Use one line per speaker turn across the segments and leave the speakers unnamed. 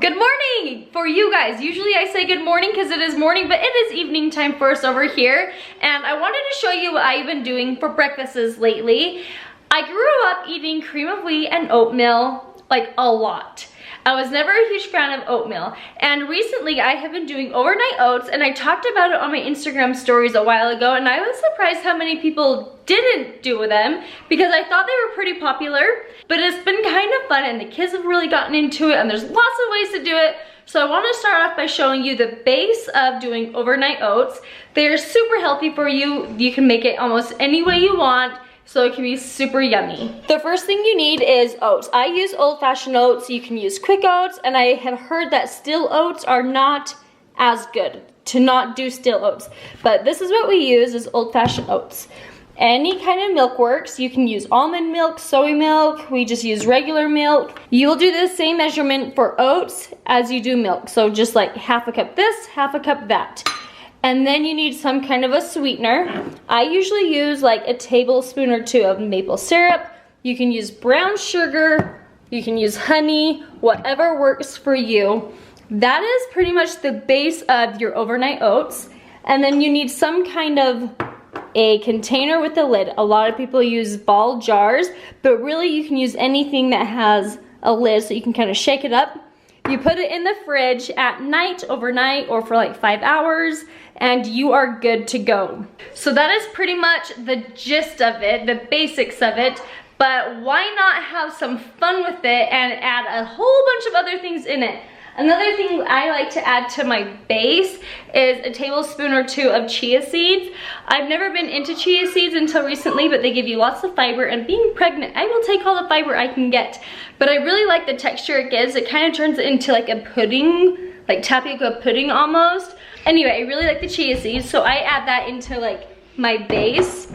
Good morning for you guys. Usually I say good morning because it is morning, but it is evening time for us over here. And I wanted to show you what I've been doing for breakfasts lately. I grew up eating cream of wheat and oatmeal like a lot. I was never a huge fan of oatmeal, and recently I have been doing overnight oats, and I talked about it on my Instagram stories a while ago, and I was surprised how many people didn't do them because I thought they were pretty popular, but it's been kind of fun and the kids have really gotten into it, and there's lots of ways to do it. So I want to start off by showing you the base of doing overnight oats. They're super healthy for you. You can make it almost any way you want, so it can be super yummy. The first thing you need is oats. I use old-fashioned oats. You can use quick oats, and I have heard that still oats are not as good, to not do still oats. But this is what we use, is old-fashioned oats. Any kind of milk works. You can use almond milk, soy milk. We just use regular milk. You'll do the same measurement for oats as you do milk. So just like half a cup this, half a cup that. And then you need some kind of a sweetener. I usually use like a tablespoon or two of maple syrup. You can use brown sugar, you can use honey, whatever works for you. That is pretty much the base of your overnight oats. And then you need some kind of a container with a lid. A lot of people use ball jars, but really you can use anything that has a lid so you can kind of shake it up. You put it in the fridge at night, overnight, or for like 5 hours, and you are good to go. So that is pretty much the gist of it, the basics of it, but why not have some fun with it and add a whole bunch of other things in it? Another thing I like to add to my base is a tablespoon or two of chia seeds. I've never been into chia seeds until recently, but they give you lots of fiber, and being pregnant, I will take all the fiber I can get. But I really like the texture it gives. It kind of turns it into like a pudding, like tapioca pudding almost. Anyway, I really like the chia seeds, so I add that into like my base.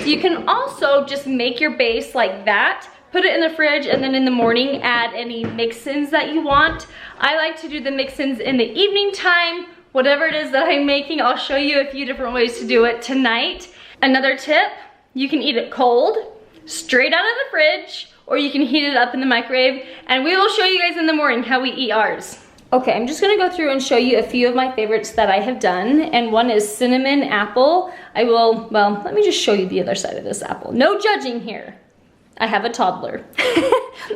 You can also just make your base like that. Put it in the fridge, and then in the morning add any mix-ins that you want. I like to do the mix-ins in the evening time. Whatever it is that I'm making, I'll show you a few different ways to do it tonight. Another tip, you can eat it cold, straight out of the fridge, or you can heat it up in the microwave, and we will show you guys in the morning how we eat ours. Okay, I'm just gonna go through and show you a few of my favorites that I have done, and one is cinnamon apple. Well, let me just show you the other side of this apple. No judging here. I have a toddler.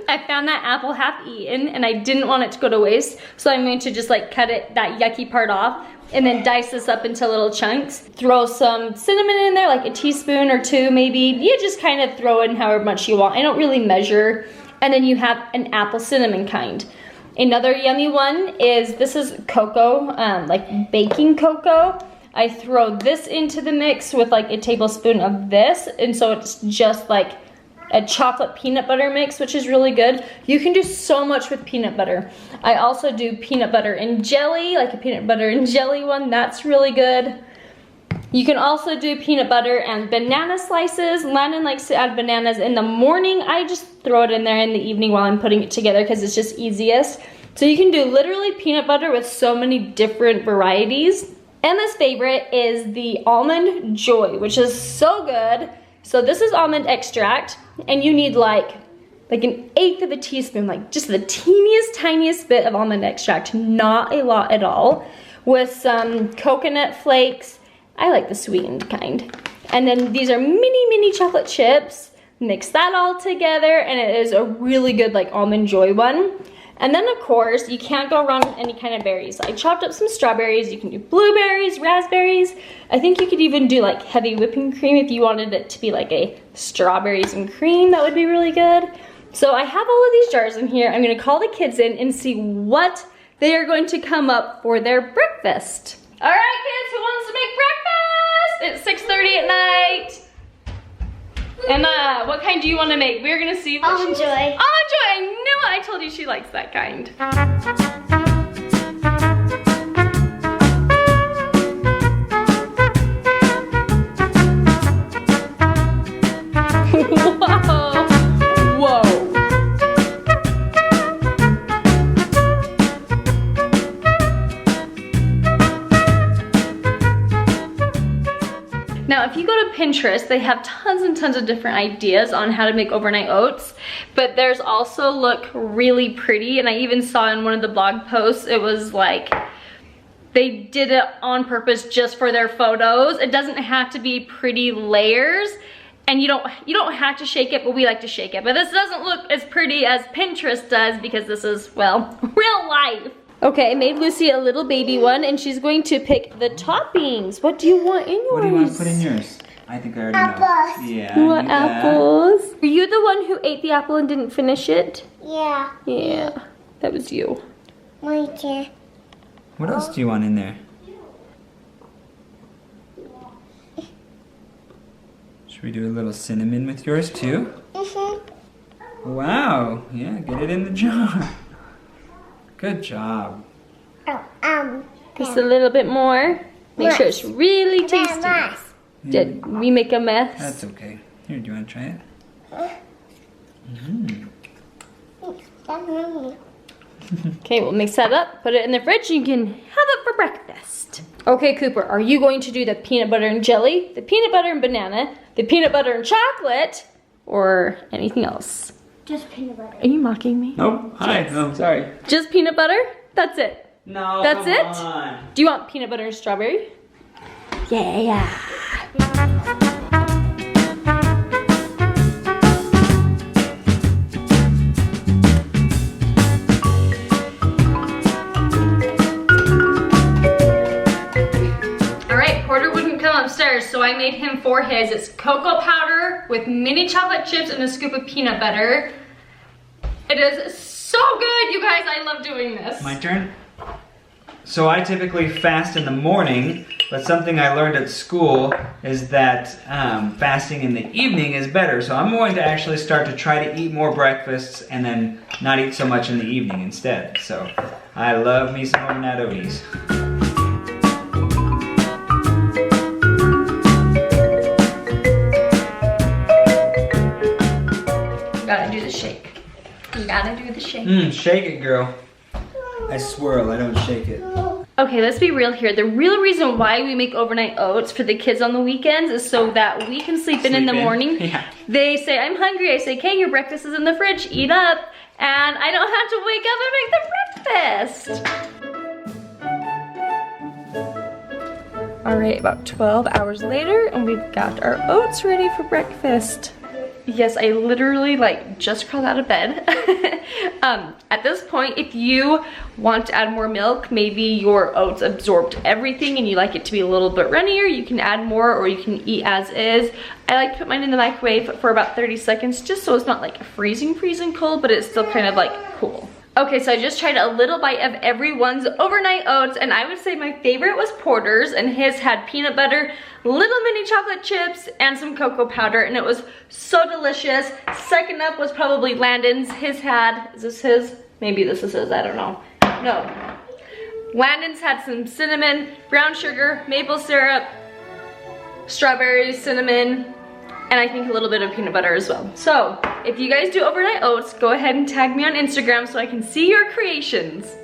I found that apple half eaten and I didn't want it to go to waste, so I'm going to just like cut it, that yucky part off, and then dice this up into little chunks. Throw some cinnamon in there, like a teaspoon or two maybe. You just kind of throw in however much you want. I don't really measure. And then you have an apple cinnamon kind. Another yummy one is, this is cocoa, like baking cocoa. I throw this into the mix with like a tablespoon of this, and so it's just like a chocolate peanut butter mix, which is really good. You can do so much with peanut butter. I also do peanut butter and jelly, like a peanut butter and jelly one. That's really good. You can also do peanut butter and banana slices. Landon likes to add bananas in the morning. I just throw it in there in the evening while I'm putting it together because it's just easiest. So you can do literally peanut butter with so many different varieties. Emma's favorite is the almond joy, which is so good. So this is almond extract, and you need like an eighth of a teaspoon, like just the teeniest, tiniest bit of almond extract, not a lot at all, with some coconut flakes. I like the sweetened kind. And then these are mini chocolate chips. Mix that all together, and it is a really good like almond joy one. And then of course, you can't go wrong with any kind of berries. I chopped up some strawberries. You can do blueberries, raspberries. I think you could even do like heavy whipping cream if you wanted it to be like a strawberries and cream. That would be really good. So I have all of these jars in here. I'm gonna call the kids in and see what they are going to come up for their breakfast. All right, kids, who wants to make breakfast? It's 6:30 at night. Emma, what kind do you want to make? We're gonna see.
Almond joy.
Almond joy. I knew it. I told you she likes that kind. Whoa. Now, if you go to Pinterest, they have tons and tons of different ideas on how to make overnight oats, but theirs also look really pretty, and I even saw in one of the blog posts, it was like, they did it on purpose just for their photos. It doesn't have to be pretty layers, and you don't have to shake it, but we like to shake it. But this doesn't look as pretty as Pinterest does because this is, well, real life. Okay, I made Lucy a little baby one, and she's going to pick the toppings. What do you want in yours?
What do you want to put in yours? I think I already
apples.
know. Yeah.
You want apples? Are you the one who ate the apple and didn't finish it?
Yeah.
Yeah, that was you.
My turn.
What else do you want in there? Should we do a little cinnamon with yours too? Wow. Yeah, get it in the jar. Good job.
Just a little bit more. Make sure it's really tasty.
Yeah.
Did we make a mess?
That's okay. Here, do you want to try it?
Okay, we'll mix that up, put it in the fridge, and you can have it for breakfast. Okay, Cooper, are you going to do the peanut butter and jelly, the peanut butter and banana, the peanut butter and chocolate, or anything else?
Just peanut butter.
Are you mocking me?
Nope. Hi. Oh, sorry.
Just peanut butter? That's it.
No,
That's
come
it?
on.
Do you want peanut butter and strawberry? Yeah. Upstairs, so I made him for his. It's cocoa powder with mini chocolate chips and a scoop of peanut butter. It is so good, you guys. I love doing this.
My turn. So I typically fast in the morning, but something I learned at school is that fasting in the evening is better. So I'm going to actually start to try to eat more breakfasts and then not eat so much in the evening instead. So I love me some overnight oaties.
Gotta do the shake. You gotta do the shake.
Shake it, girl. I swirl, I don't shake it.
Okay, let's be real here. The real reason why we make overnight oats for the kids on the weekends is so that we can sleep in the morning.
Yeah.
They say, I'm hungry. I say, okay, your breakfast is in the fridge. Eat up. And I don't have to wake up and make the breakfast. All right, about 12 hours later, and we've got our oats ready for breakfast. Yes, I literally just crawled out of bed. At this point, if you want to add more milk, maybe your oats absorbed everything and you like it to be a little bit runnier, you can add more or you can eat as is. I like to put mine in the microwave for about 30 seconds just so it's not freezing cold, but it's still kind of cool. Okay, so I just tried a little bite of everyone's overnight oats, and I would say my favorite was Porter's, and his had peanut butter, little mini chocolate chips, and some cocoa powder, and it was so delicious. Second up was probably Landon's. His had, is this his? Maybe this is his, I don't know. No. Landon's had some cinnamon, brown sugar, maple syrup, strawberries, cinnamon, and I think a little bit of peanut butter as well. So, if you guys do overnight oats, go ahead and tag me on Instagram so I can see your creations.